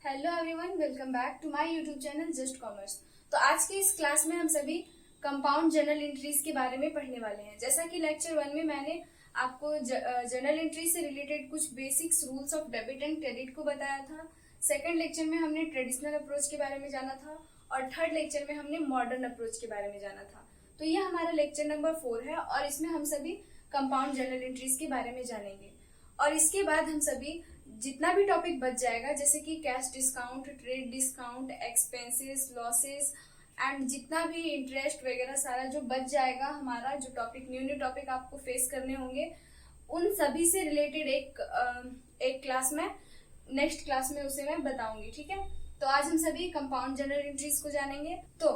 Hello everyone, welcome back to my YouTube channel just commerce. तो आज की इस क्लास में हम सभी कंपाउंड जर्नल एंट्रीज के बारे में पढ़ने वाले हैं। जैसा कि लेक्चर 1 में मैंने आपको जर्नल एंट्री से रिलेटेड कुछ basics rules of debit and credit को बताया था। सेकंड लेक्चर में हमने ट्रेडिशनल अप्रोच के बारे में जाना था और थर्ड लेक्चर में हमने मॉडर्न अप्रोच के बारे में जाना था। तो ये हमारा लेक्चर नंबर 4 है और इसमें हम सभी कंपाउंड जर्नल एंट्रीज के बारे में जानेंगे। और इसके बाद हम सभी जितना भी टॉपिक बच जाएगा, जैसे कि cash discount, trade discount, expenses, losses and जितना भी इंटरेस्ट वगैरह सारा जो बच जाएगा, हमारा जो टॉपिक न्यू टॉपिक आपको फेस करने होंगे, उन सभी से रिलेटेड एक क्लास में नेक्स्ट क्लास में उसे मैं बताऊंगी। ठीक है, तो आज हम सभी कंपाउंड जर्नल एंट्रीज को जानेंगे। तो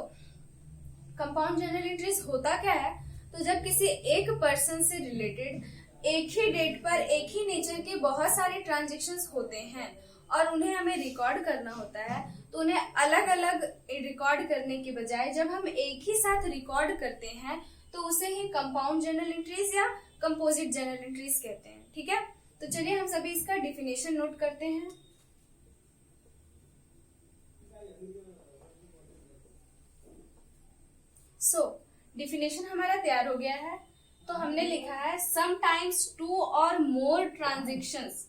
कंपाउंड जर्नल एंट्रीज होता क्या है? तो जब किसी एक पर्सन से रिलेटेड एक ही डेट पर एक ही नेचर के बहुत सारे ट्रांजेक्शन्स होते हैं और उन्हें हमें रिकॉर्ड करना होता है, तो उन्हें अलग अलग रिकॉर्ड करने के बजाय जब हम एक ही साथ रिकॉर्ड करते हैं तो उसे ही कंपाउंड जर्नल एंट्रीज या कंपोजिट जर्नल एंट्रीज कहते हैं। ठीक है, तो चलिए हम सभी इसका डिफिनेशन नोट करते हैं। डिफिनेशन हमारा तैयार हो गया है। तो हमने लिखा है समटाइम्स टू और more transactions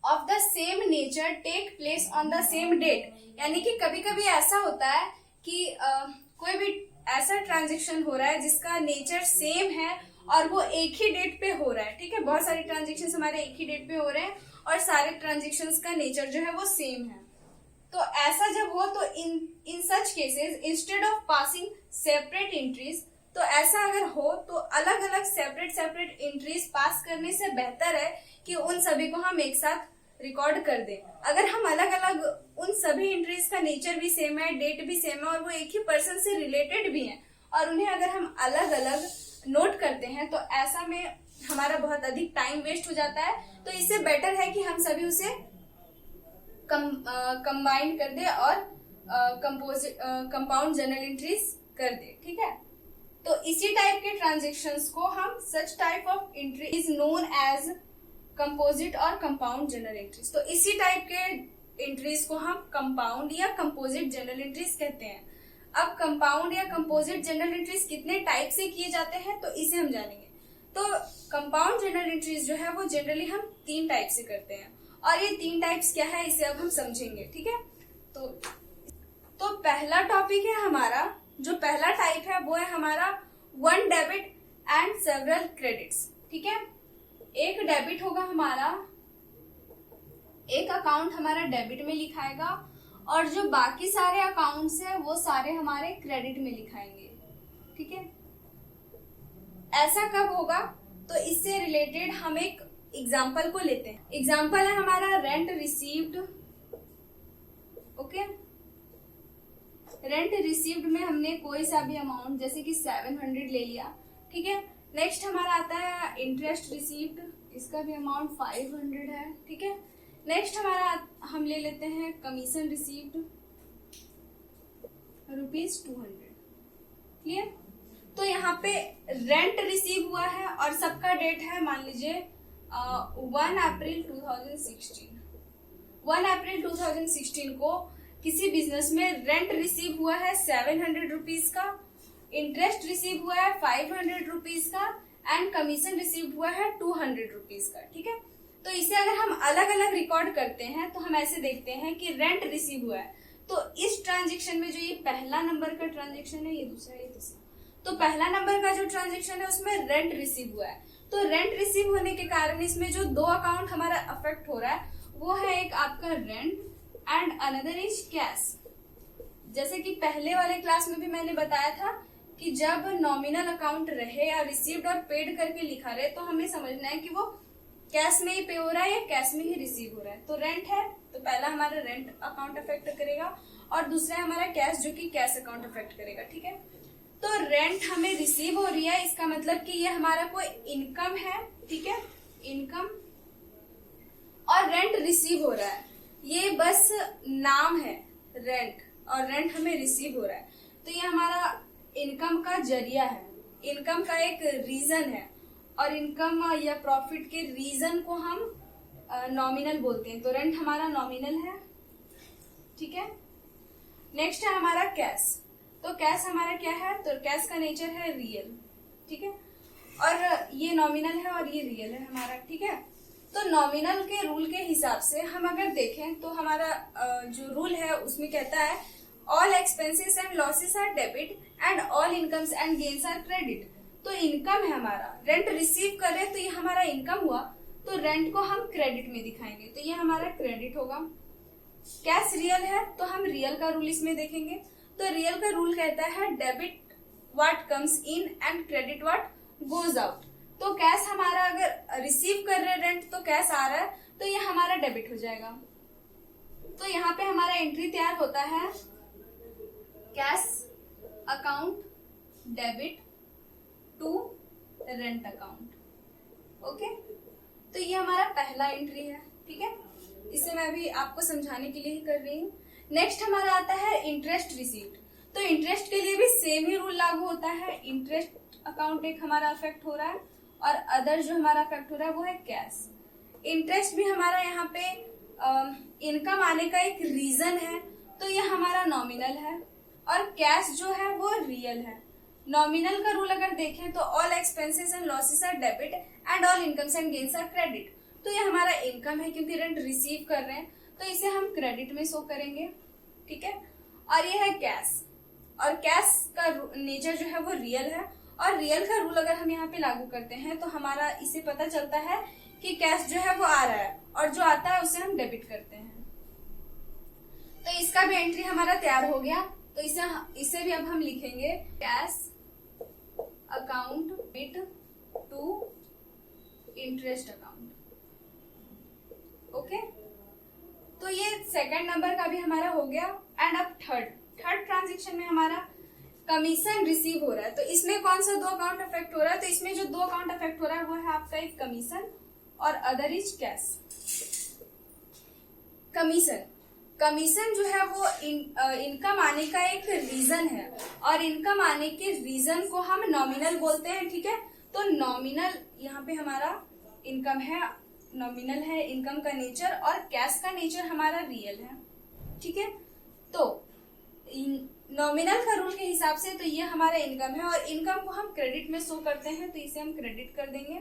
of the same nature take place on the same date. यानी कि कभी कभी ऐसा होता है कि कोई भी ऐसा ट्रांजेक्शन हो रहा है जिसका नेचर सेम है और वो एक ही डेट पे हो रहा है। ठीक है, बहुत सारे ट्रांजेक्शन हमारे एक ही डेट पे हो रहे हैं और सारे ट्रांजेक्शन का नेचर जो है वो सेम है। तो ऐसा जब हो तो in such cases instead of passing separate entries, तो ऐसा अगर हो तो अलग अलग सेपरेट एंट्रीज पास करने से बेहतर है कि उन सभी को हम एक साथ रिकॉर्ड कर दें। अगर हम अलग अलग उन सभी एंट्रीज का नेचर भी सेम है, डेट भी सेम है और वो एक ही पर्सन से रिलेटेड भी है और उन्हें अगर हम अलग अलग नोट करते हैं तो ऐसा में हमारा बहुत अधिक टाइम वेस्ट हो जाता है। तो इससे बेटर है कि हम सभी उसे कंबाइन कर दे और कंपाउंड जर्नल एंट्रीज कर दे। ठीक है, तो इसी टाइप के ट्रांजेक्शन्स को हम such type of entry is known as composite और कंपाउंड जर्नल एंट्रीज। तो इसी टाइप के एंट्रीज को हम कंपाउंड या कंपोजिट जर्नल एंट्रीज कहते हैं। अब कंपाउंड या कंपोजिट जर्नल एंट्रीज कितने टाइप से किए जाते हैं तो इसे हम जानेंगे। तो कंपाउंड जर्नल एंट्रीज जो है वो जनरली हम 3 टाइप से करते हैं और ये 3 टाइप्स क्या है इसे अब हम समझेंगे। ठीक है, तो पहला टॉपिक है हमारा, जो पहला टाइप है वो है हमारा one debit and several credits. ठीक है, एक डेबिट होगा हमारा, एक अकाउंट हमारा डेबिट में लिखाएगा और जो बाकी सारे अकाउंट्स है वो सारे हमारे क्रेडिट में लिखाएंगे। ठीक है, ऐसा कब होगा? तो इससे रिलेटेड हम एक एग्जाम्पल को लेते हैं। एग्जाम्पल है हमारा rent received. Okay, rent received में हमने कोई सा भी अमाउंट जैसे कि 700 ले लिया। ठीक है, नेक्स्ट हमारा आता है इंटरेस्ट रिसीव्ड, इसका भी अमाउंट 500 है। ठीक है, नेक्स्ट हमारा हम ले लेते हैं कमीशन रिसीव्ड ₹200। क्लियर? तो यहाँ पे रेंट रिसीव हुआ है और सबका डेट है मान लीजिए 1 अप्रैल 2016। 1 अप्रैल 2016 को किसी बिजनेस में रेंट रिसीव हुआ है 700 रुपीज का, इंटरेस्ट रिसीव हुआ है 500 रुपीज का एंड कमीशन रिसीव हुआ है 200 रुपीज का। ठीक है, तो इसे अगर हम अलग अलग रिकॉर्ड करते हैं तो हम ऐसे देखते हैं कि रेंट रिसीव हुआ है तो इस ट्रांजेक्शन में जो ये पहला नंबर का ट्रांजेक्शन है, ये दूसरा, ये तीसरा, तो पहला नंबर का जो ट्रांजेक्शन है उसमें रेंट रिसीव हुआ है। तो रेंट रिसीव होने के कारण इसमें जो 2 अकाउंट हमारा अफेक्ट हो रहा है वो है एक आपका rent and another is cash. जैसे कि पहले वाले क्लास में भी मैंने बताया था कि जब नॉमिनल अकाउंट रहे या रिसीव्ड और पेड करके लिखा रहे तो हमें समझना है कि वो कैश में ही पे हो रहा है या कैश में ही रिसीव हो रहा है। तो रेंट है तो पहला हमारा रेंट अकाउंट अफेक्ट करेगा और दूसरा हमारा कैश जो कि कैश अकाउंट अफेक्ट करेगा। ठीक है, तो रेंट हमें रिसीव हो रही है, इसका मतलब कि ये हमारा कोई इनकम है। ठीक है, इनकम, और रेंट रिसीव हो रहा है, ये बस नाम है रेंट, और रेंट हमें रिसीव हो रहा है। तो ये हमारा इनकम का जरिया है, इनकम का एक रीजन है और इनकम या प्रॉफिट के रीजन को हम नॉमिनल बोलते हैं। तो रेंट हमारा नॉमिनल है ठीक है। नेक्स्ट है हमारा कैश। तो कैश हमारा क्या है, तो कैश का नेचर है रियल, ठीक है, और ये नॉमिनल है और ये रियल है हमारा, ठीक है। तो नॉमिनल के रूल के हिसाब से हम अगर देखें तो हमारा जो रूल है उसमें कहता है all expenses and losses are debit and all incomes and gains are credit. तो इनकम है हमारा, रेंट रिसीव कर रहे हैं तो ये हमारा इनकम हुआ, तो रेंट को हम क्रेडिट में दिखाएंगे तो ये हमारा क्रेडिट होगा। कैश रियल है तो हम रियल का रूल इसमें देखेंगे। तो रियल का रूल कहता है debit what comes in and credit what goes out. तो कैश हमारा अगर रिसीव कर रहे रेंट तो कैश आ रहा है तो ये हमारा डेबिट हो जाएगा। तो यहाँ पे हमारा एंट्री तैयार होता है cash account debit to rent account, okay. तो ये हमारा पहला एंट्री है, ठीक है। इसे मैं अभी आपको समझाने के लिए ही कर रही हूँ। नेक्स्ट हमारा आता है इंटरेस्ट रिसीव्ड। तो इंटरेस्ट के लिए भी सेम ही रूल लागू होता है। इंटरेस्ट अकाउंट एक हमारा अफेक्ट हो रहा है और अदर जो हमारा अफेक्ट हो रहा है वो है कैश। इंटरेस्ट भी हमारा यहाँ पे इनकम आने का एक रीजन है तो ये हमारा नॉमिनल है और कैश जो है वो रियल है। नॉमिनल का रूल अगर देखें तो all expenses and losses are debit and all incomes and gains are credit. तो ये हमारा इनकम है क्योंकि रेंट रिसीव कर रहे हैं तो इसे हम क्रेडिट में शो करेंगे, ठीक है। और ये है कैश, और कैश का नेचर जो है वो रियल है और रियल का रूल अगर हम यहाँ पे लागू करते हैं तो हमारा इसे पता चलता है कि कैश जो है वो आ रहा है और जो आता है उसे हम डेबिट करते हैं। तो इसका भी एंट्री हमारा तैयार हो गया। तो इसे भी अब हम लिखेंगे cash account debit to interest account, okay. तो ये सेकंड नंबर का भी हमारा हो गया। एंड अब थर्ड ट्रांजेक्शन में हमारा कमीशन रिसीव हो रहा है। तो इसमें कौन सा दो अकाउंट अफेक्ट हो रहा है, तो इसमें जो दो अकाउंट अफेक्ट हो रहा है वो है आपका एक कमीशन और अदर इज कैश। कमीशन जो है वो इनकम आने का एक रीजन है और इनकम आने के रीजन को हम नॉमिनल बोलते हैं, ठीक है। तो नॉमिनल यहाँ पे हमारा इनकम है, नॉमिनल है इनकम का नेचर और कैश का नेचर हमारा रियल है, ठीक है। तो नॉमिनल का रूल के हिसाब से तो ये हमारा इनकम है और इनकम को हम क्रेडिट में शो करते हैं तो इसे हम क्रेडिट कर देंगे।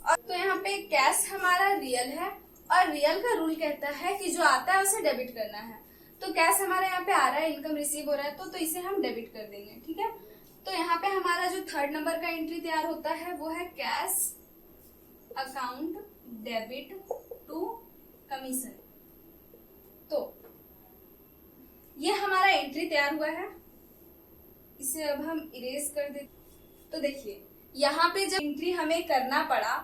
और तो यहाँ पे कैश हमारा रियल है और रियल का रूल कहता है कि जो आता है उसे डेबिट करना है। तो कैश हमारा यहाँ पे आ रहा है, इनकम रिसीव हो रहा है तो इसे हम डेबिट कर देंगे, ठीक है। तो यहाँ पे हमारा जो थर्ड नंबर का एंट्री तैयार होता है वो है cash account debit to commission. तो ये हमारा एंट्री तैयार हुआ है, इसे अब हम इरेज कर देते। तो देखिए यहाँ पे जब एंट्री हमें करना पड़ा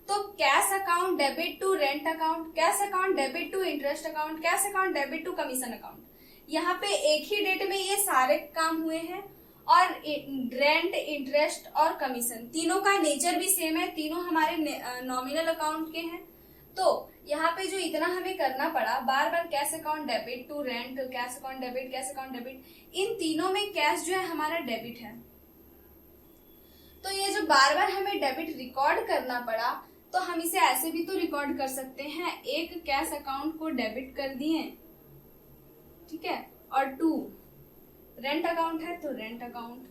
तो cash account debit to rent account, cash account debit to interest account, cash account debit to commission account. यहाँ पे एक ही डेट में ये सारे काम हुए हैं और रेंट, इंटरेस्ट और कमीशन तीनों का नेचर भी सेम है, तीनों हमारे नॉमिनल अकाउंट के हैं। तो यहाँ पे जो इतना हमें करना पड़ा, बार बार cash account debit to rent, cash account debit, cash account debit, इन तीनों में कैश जो है हमारा डेबिट है। तो ये जो बार बार हमें डेबिट रिकॉर्ड करना पड़ा तो हम इसे ऐसे भी तो रिकॉर्ड कर सकते हैं, एक कैश अकाउंट को डेबिट कर दिए, ठीक है, और टू रेंट अकाउंट है तो रेंट अकाउंट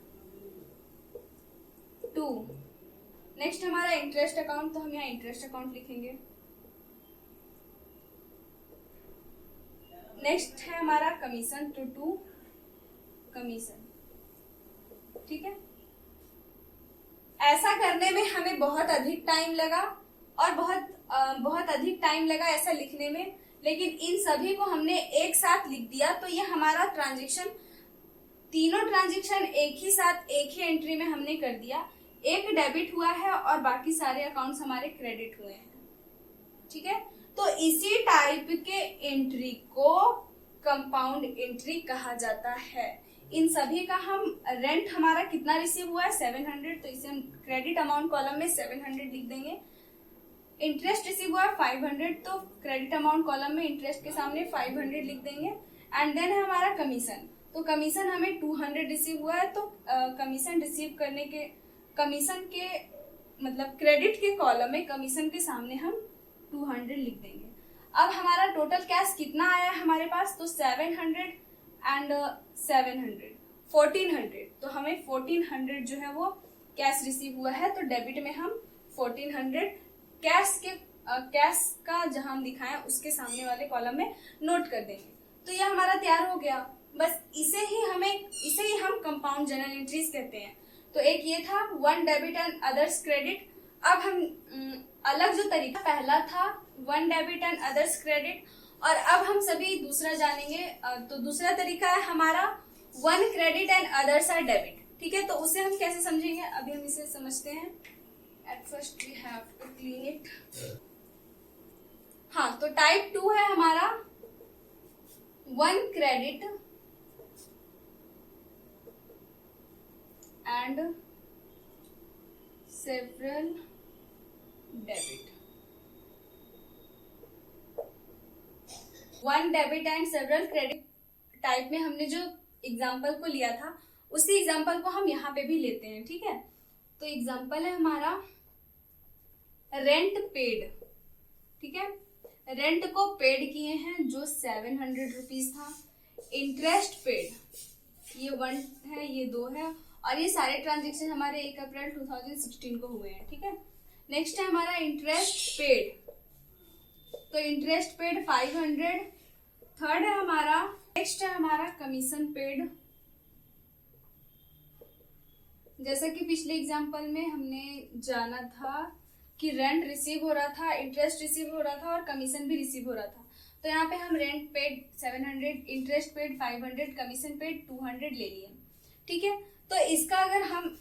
टू। नेक्स्ट हमारा इंटरेस्ट अकाउंट, तो हम यहाँ इंटरेस्ट अकाउंट लिखेंगे। नेक्स्ट है हमारा कमीशन टू कमीशन, ठीक है। ऐसा करने में हमें बहुत अधिक टाइम लगा और बहुत अधिक टाइम लगा ऐसा लिखने में, लेकिन इन सभी को हमने एक साथ लिख दिया तो ये हमारा ट्रांजेक्शन, तीनों ट्रांजेक्शन एक ही साथ एक ही एंट्री में हमने कर दिया। एक डेबिट हुआ है और बाकी सारे अकाउंट्स हमारे क्रेडिट हुए हैं, ठीक है। तो इसी टाइप के एंट्री को कंपाउंड एंट्री कहा जाता है। इन सभी का हम रेंट हमारा कितना रिसीव हुआ है 700, तो इसे हम क्रेडिट अमाउंट कॉलम में 700 लिख देंगे। इंटरेस्ट रिसीव हुआ है 500, तो क्रेडिट अमाउंट कॉलम में इंटरेस्ट के सामने 500 लिख देंगे। एंड देन है हमारा कमीशन, तो कमीशन हमें 200 रिसीव हुआ है तो कमीशन रिसीव करने के, कमीशन के मतलब क्रेडिट के कॉलम में कमीशन के सामने हम 200 लिख देंगे। अब हमारा टोटल कैश कितना आया है हमारे पास पास, तो 700 एंड 700 1400, तो हमें 1400 जो है वो कैश रिसीव हुआ है। तो डेबिट में हम 1400 कैश का जहां हम दिखाएं उसके सामने वाले कॉलम में नोट कर देंगे। तो ये हमारा तैयार हो गया। बस इसे ही हम कंपाउंड जर्नल एंट्रीज कहते हैं। तो एक ये था one debit and others credit. अब हम अलग जो तरीका पहला था one debit and others credit, और अब हम सभी दूसरा जानेंगे। तो दूसरा तरीका है हमारा one credit and others are debit. ठीक है, तो उसे हम कैसे समझेंगे, अभी हम इसे समझते हैं। At first we have to clean it. हाँ, तो टाइप 2 है हमारा one credit and several debit. One debit and several credit type में हमने जो एग्जाम्पल को लिया था उसी एग्जाम्पल को हम यहाँ पे भी लेते हैं। ठीक है, तो एग्जाम्पल है हमारा रेंट पेड। ठीक है, रेंट को पेड किए हैं जो 700 रुपीज था। इंटरेस्ट पेड, ये 1 है, ये 2 है, और ये सारे ट्रांजेक्शन हमारे 1 अप्रैल 2016 को हुए हैं। ठीक है, नेक्स्ट है हमारा इंटरेस्ट पेड, तो इंटरेस्ट पेड 500। थर्ड है हमारा, नेक्स्ट है हमारा कमीशन पेड। जैसा कि पिछले एग्जाम्पल में हमने जाना था कि रेंट रिसीव हो रहा था, इंटरेस्ट रिसीव हो रहा था और कमीशन भी रिसीव हो रहा था। तो यहाँ पे हम rent paid 700, interest paid 500, commission paid 200 ले लिए। ठीक है, तो इसका अगर हम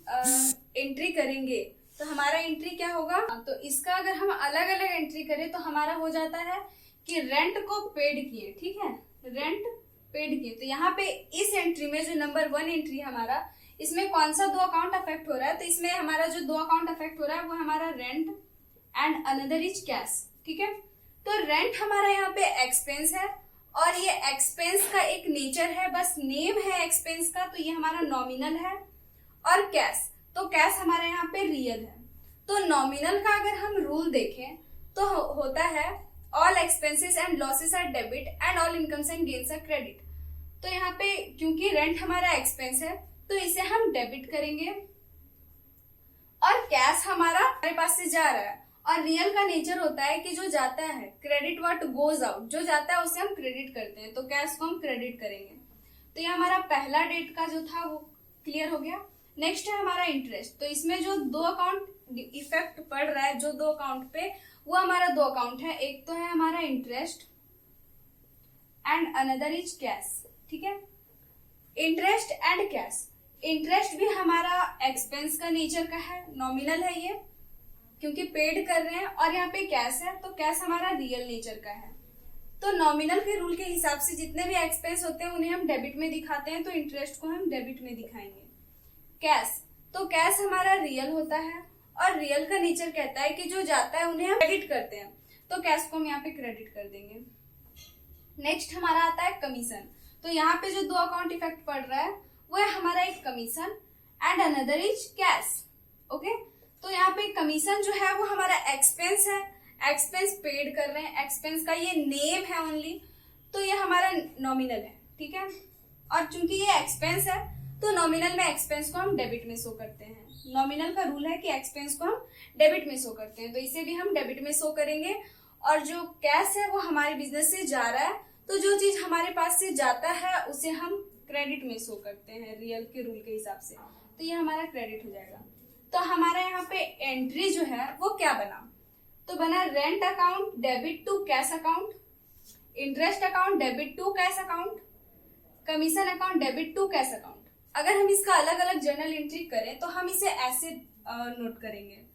एंट्री करेंगे तो हमारा एंट्री क्या होगा, तो इसका अगर हम अलग अलग एंट्री करें तो हमारा हो जाता है कि रेंट को पेड किए। ठीक है, रेंट पेड किए, तो यहाँ पे इस एंट्री में जो नंबर 1 एंट्री हमारा, इसमें कौन सा 2 अकाउंट अफेक्ट हो रहा है, तो इसमें हमारा जो 2 अकाउंट अफेक्ट हो रहा है वो हमारा rent and another is cash. ठीक है, तो रेंट हमारा यहाँ पे एक्सपेंस है और ये एक्सपेंस का एक नेचर है, बस नेम है एक्सपेंस का, तो ये हमारा नॉमिनल है। और कैश, तो कैश हमारे यहाँ पे रियल है। तो नॉमिनल का अगर हम रूल देखें तो होता है all expenses and losses are debit and all incomes and gains are credit. तो यहाँ पे क्योंकि रेंट हमारा एक्सपेंस है तो इसे हम डेबिट करेंगे, और कैश हमारे पास से जा रहा है, और रियल का नेचर होता है कि जो जाता है, क्रेडिट व्हाट गोज आउट, जो जाता है उसे हम क्रेडिट करते हैं, तो कैश को हम क्रेडिट करेंगे। तो ये हमारा पहला डेट का जो था वो क्लियर हो गया। नेक्स्ट है हमारा इंटरेस्ट, तो इसमें जो 2 अकाउंट इफेक्ट पड़ रहा है, जो 2 अकाउंट पे, वो हमारा 2 अकाउंट है। एक तो है हमारा interest and another is cash. ठीक है, इंटरेस्ट एंड कैश। इंटरेस्ट भी हमारा एक्सपेंस का नेचर का है, नॉमिनल है ये क्योंकि पेड कर रहे हैं, और यहाँ पे कैश है तो कैश हमारा रियल नेचर का है। तो नॉमिनल के रूल के हिसाब से जितने भी एक्सपेंस होते हैं उन्हें हम डेबिट में दिखाते हैं, तो इंटरेस्ट को हम डेबिट में दिखाएंगे। कैश, तो कैश हमारा रियल होता है और रियल का नेचर कहता है कि जो जाता है उन्हें हम क्रेडिट करते हैं, तो कैश को हम यहाँ पे क्रेडिट कर देंगे। नेक्स्ट हमारा आता है कमीशन, तो यहाँ पे जो 2 अकाउंट इफेक्ट पड़ रहा है वो है हमारा एक commission and another is cash. Okay, तो यहाँ पे कमीशन जो है वो हमारा एक्सपेंस है, एक्सपेंस पेड कर रहे हैं, एक्सपेंस का ये नेम है ओनली, तो ये हमारा नॉमिनल है। ठीक है, और चूंकि ये एक्सपेंस है तो नॉमिनल में एक्सपेंस को हम डेबिट में शो करते हैं। नॉमिनल का रूल है कि एक्सपेंस को हम डेबिट में शो करते हैं, तो इसे भी हम डेबिट में शो करेंगे। और जो कैश है वो हमारे बिजनेस से जा रहा है, तो जो चीज हमारे पास से जाता है उसे हम क्रेडिट में शो करते हैं रियल के रूल के हिसाब से, तो ये हमारा क्रेडिट हो जाएगा। तो हमारा यहाँ पे एंट्री जो है वो क्या बना, तो बना rent account debit to cash account, interest account debit to cash account, commission account debit to cash account. अगर हम इसका अलग अलग जर्नल एंट्री करें तो हम इसे ऐसे नोट करेंगे,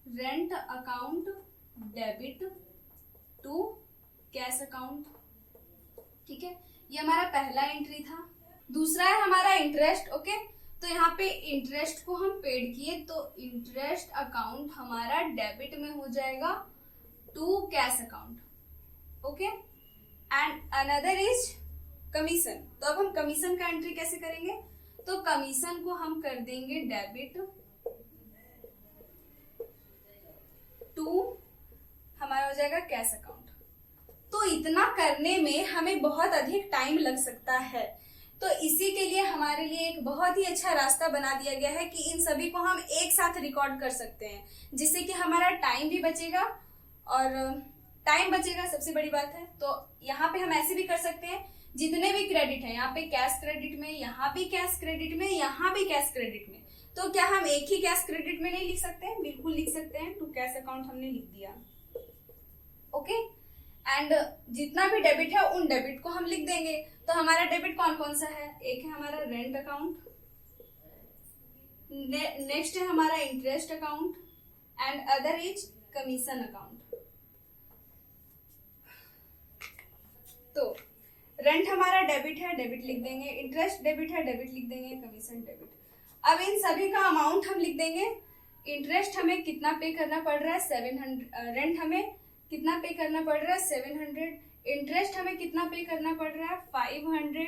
rent account debit to cash account. ठीक है, ये हमारा पहला एंट्री था। दूसरा है हमारा इंटरेस्ट। ओके, तो यहाँ पे इंटरेस्ट को हम पेड किए, तो इंटरेस्ट अकाउंट हमारा डेबिट में हो जाएगा to cash account. Okay, and another is commission. तो अब हम कमीशन का एंट्री कैसे करेंगे, तो कमीशन को हम कर देंगे डेबिट टू, हमारा हो जाएगा कैश अकाउंट। तो इतना करने में हमें बहुत अधिक टाइम लग सकता है। तो इसी के लिए हमारे लिए एक बहुत ही अच्छा रास्ता बना दिया गया है कि इन सभी को हम एक साथ रिकॉर्ड कर सकते हैं, जिससे कि हमारा टाइम भी बचेगा, और टाइम बचेगा सबसे बड़ी बात है। तो यहाँ पे हम ऐसे भी कर सकते हैं, जितने भी क्रेडिट है, यहाँ पे कैश क्रेडिट में, यहाँ भी कैश क्रेडिट में, यहाँ भी कैश क्रेडिट में, तो क्या हम एक ही कैश क्रेडिट में नहीं लिख सकते हैं? बिल्कुल लिख सकते हैं। टू कैश अकाउंट हमने लिख दिया, ओके। एंड जितना भी डेबिट है उन डेबिट को हम लिख देंगे। तो हमारा डेबिट कौन कौन सा है? एक है हमारा रेंट अकाउंट, नेक्स्ट है हमारा interest account, and other is commission account. तो रेंट हमारा डेबिट है, डेबिट लिख देंगे, इंटरेस्ट डेबिट है, डेबिट लिख देंगे, कमीशन डेबिट। अब इन सभी का अमाउंट हम लिख देंगे। इंटरेस्ट हमें कितना पे करना पड़ रहा है? 700। रेंट हमें कितना पे करना पड़ रहा है? 700। इंटरेस्ट हमें कितना पे करना पड़ रहा है? 500।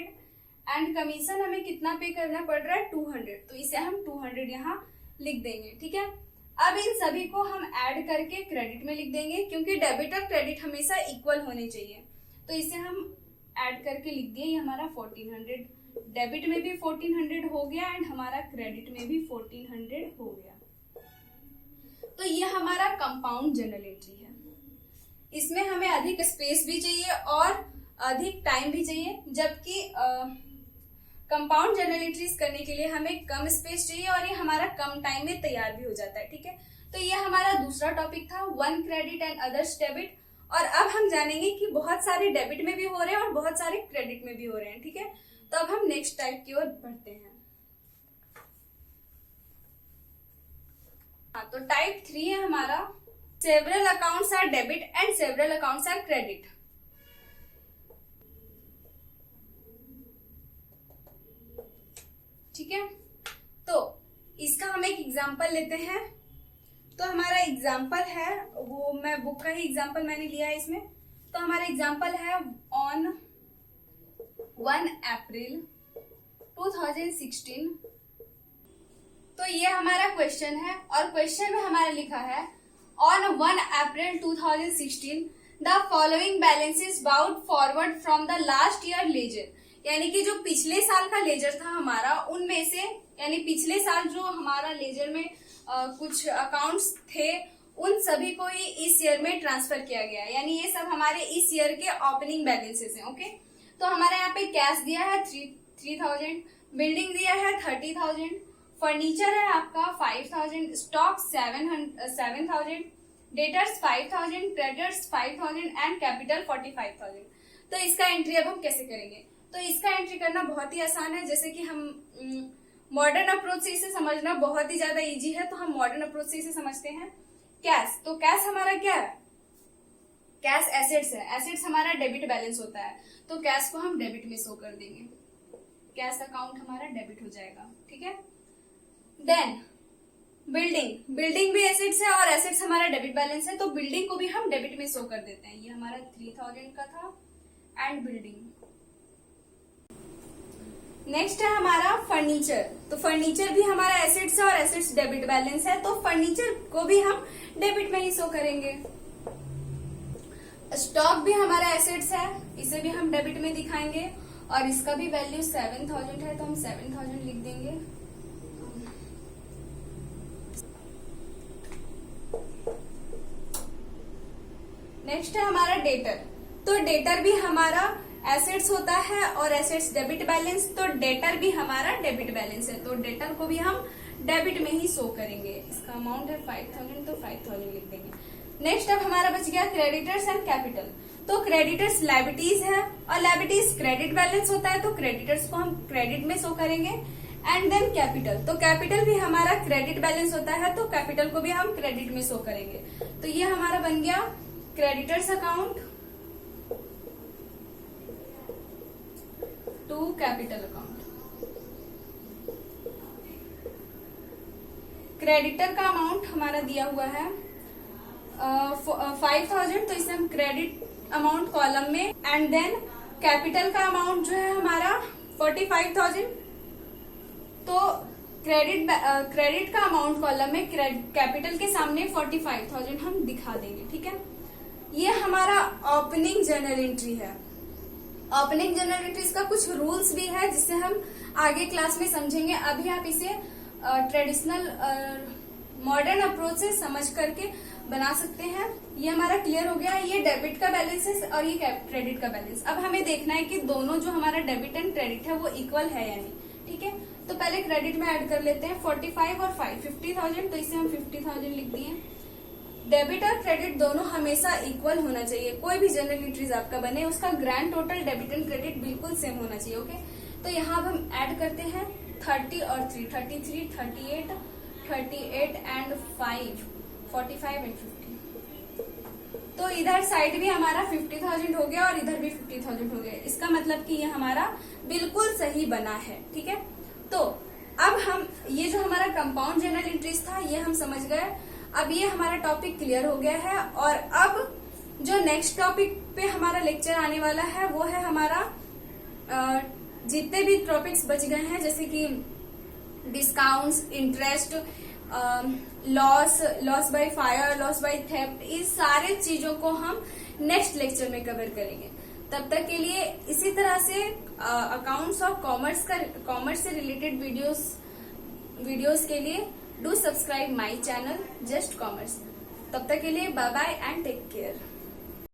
एंड कमीशन हमें कितना पे करना पड़ रहा है? 200। तो इसे हम 200 यहाँ लिख देंगे, ठीक है। अब इन सभी को हम ऐड करके क्रेडिट में लिख देंगे, क्योंकि डेबिट और क्रेडिट हमेशा इक्वल होने चाहिए। तो इसे हम ऐड करके लिख दिए, ये हमारा 1400। डेबिट में भी 1400 हो गया एंड हमारा क्रेडिट में भी 1400 हो गया। तो ये हमारा कंपाउंड जर्नल एंट्री है। इसमें हमें अधिक स्पेस भी चाहिए और अधिक टाइम भी चाहिए, जबकि कंपाउंड जर्नल एंट्रीज करने के लिए हमें कम स्पेस चाहिए और ये हमारा कम टाइम में तैयार भी हो जाता है, ठीक है। तो ये हमारा दूसरा टॉपिक था, one credit and others debit. और अब हम जानेंगे कि बहुत सारे डेबिट में भी हो रहे हैं और बहुत सारे क्रेडिट में भी हो रहे हैं, ठीक है। तो अब हम नेक्स्ट टाइप की ओर बढ़ते हैं। हाँ, तो टाइप 3 है हमारा, several accounts are debit and several accounts are credit. ठीक है, तो इसका हम एक एग्जांपल लेते हैं। तो हमारा एग्जाम्पल है वो, मैं बुक का ही एग्जाम्पल मैंने लिया है इसमें। तो हमारा एग्जाम्पल है ऑन 1 अप्रैल 2016। तो ये हमारा क्वेश्चन है और क्वेश्चन में हमारा लिखा है on 1 April 2016 the following balances brought forward from the last year ledger. यानी कि जो पिछले साल का लेजर था हमारा, उनमें से, यानी पिछले साल जो हमारा लेजर में कुछ अकाउंट्स थे, उन सभी को ही इस ईयर में ट्रांसफर किया गया है। यानी ये सब हमारे इस ईयर के ओपनिंग बैलेंसेस हैं, ओके। तो हमारे यहाँ पे कैश दिया है 3000, बिल्डिंग दिया है 30,000, फर्नीचर है आपका 5000, stock 7,000, debtors 5000, creditors 5000 and capital 45,000। तो इसका एंट्री अब हम कैसे करेंगे? तो इसका एंट्री करना बहुत ही आसान है। जैसे कि हम मॉडर्न अप्रोच से इसे समझना बहुत ही ज्यादा इजी है, तो हम मॉडर्न अप्रोच से इसे समझते हैं। कैश, तो कैश हमारा क्या है? कैश एसेट्स है। एसेट्स हमारा डेबिट बैलेंस होता है, तो कैश को हम डेबिट में शो कर देंगे। कैश अकाउंट हमारा डेबिट हो जाएगा, ठीक है। देन बिल्डिंग, बिल्डिंग भी एसेट्स है और एसेट्स हमारा डेबिट बैलेंस है, तो बिल्डिंग को भी हम डेबिट में शो कर देते हैं। ये हमारा 3000 का था एंड बिल्डिंग। नेक्स्ट है हमारा फर्नीचर। तो फर्नीचर भी हमारा एसेट्स है और एसेट्स डेबिट बैलेंस है, तो फर्नीचर को भी हम डेबिट में ही शो करेंगे। स्टॉक भी हमारा एसेट्स है, इसे भी हम डेबिट में दिखाएंगे और इसका भी वैल्यू 7000 है, तो हम 7000 लिख देंगे। नेक्स्ट है हमारा डेटर। तो डेटर भी हमारा एसेट्स होता है और एसेट्स डेबिट बैलेंस, तो डेटर भी हमारा डेबिट बैलेंस है, तो डेटर को भी हम डेबिट में ही शो करेंगे। इसका अमाउंट है 5000, तो 5000 लिख देंगे। नेक्स्ट अब हमारा बच गया क्रेडिटर्स एंड कैपिटल। तो क्रेडिटर्स लायबिलिटीज है और लायबिलिटीज क्रेडिट बैलेंस होता है, तो क्रेडिटर्स को हम क्रेडिट में शो करेंगे। एंड देन कैपिटल, तो कैपिटल भी हमारा क्रेडिट बैलेंस होता है, तो कैपिटल को भी हम क्रेडिट में शो करेंगे। तो ये हमारा बन गया creditors account to capital account. Creditor का अमाउंट हमारा दिया हुआ है 5000, तो इसे हम क्रेडिट अमाउंट कॉलम में, एंड देन कैपिटल का अमाउंट जो है हमारा 45,000, तो क्रेडिट का अमाउंट कॉलम में कैपिटल के सामने 45,000 हम दिखा देंगे, ठीक है। ये हमारा ओपनिंग जर्नल एंट्री है। ओपनिंग जर्नल एंट्रीज का कुछ रूल्स भी है जिसे हम आगे क्लास में समझेंगे। अभी आप इसे ट्रेडिशनल मॉडर्न अप्रोच से समझ करके बना सकते हैं। ये हमारा क्लियर हो गया। ये डेबिट का बैलेंस है और ये क्रेडिट का बैलेंस। अब हमें देखना है कि दोनों जो हमारा डेबिट एंड क्रेडिट है वो इक्वल है या नहीं। ठीक है, तो पहले क्रेडिट में ऐड कर लेते हैं 45 और 5 50,000, तो इसे हम 50,000 लिख दिए। डेबिट और क्रेडिट दोनों हमेशा इक्वल होना चाहिए। कोई भी जर्नल एंट्रीज आपका बने उसका grand total debit and credit बिल्कुल सेम होना चाहिए। ओके, तो यहाँ अब हम ऐड करते हैं 30 और 3 33 38 38 एंड 5 45 एंड 50। तो इधर साइड भी हमारा 50,000 हो गया और इधर भी 50,000 हो गया। इसका मतलब कि ये हमारा बिल्कुल सही बना है। ठीक है, तो अब हम ये जो हमारा कंपाउंड जर्नल एंट्रीज था ये हम समझ गए। अब ये हमारा टॉपिक क्लियर हो गया है और अब जो नेक्स्ट टॉपिक पे हमारा लेक्चर आने वाला है वो है हमारा जितने भी टॉपिक्स बच गए हैं जैसे कि discounts, interest, loss by fire, loss by theft, इस सारे चीजों को हम नेक्स्ट लेक्चर में कवर करेंगे। तब तक के लिए इसी तरह से अकाउंट्स और कॉमर्स से रिलेटेड वीडियोस के लिए do subscribe my channel just commerce. तब तक के लिए bye bye and take care.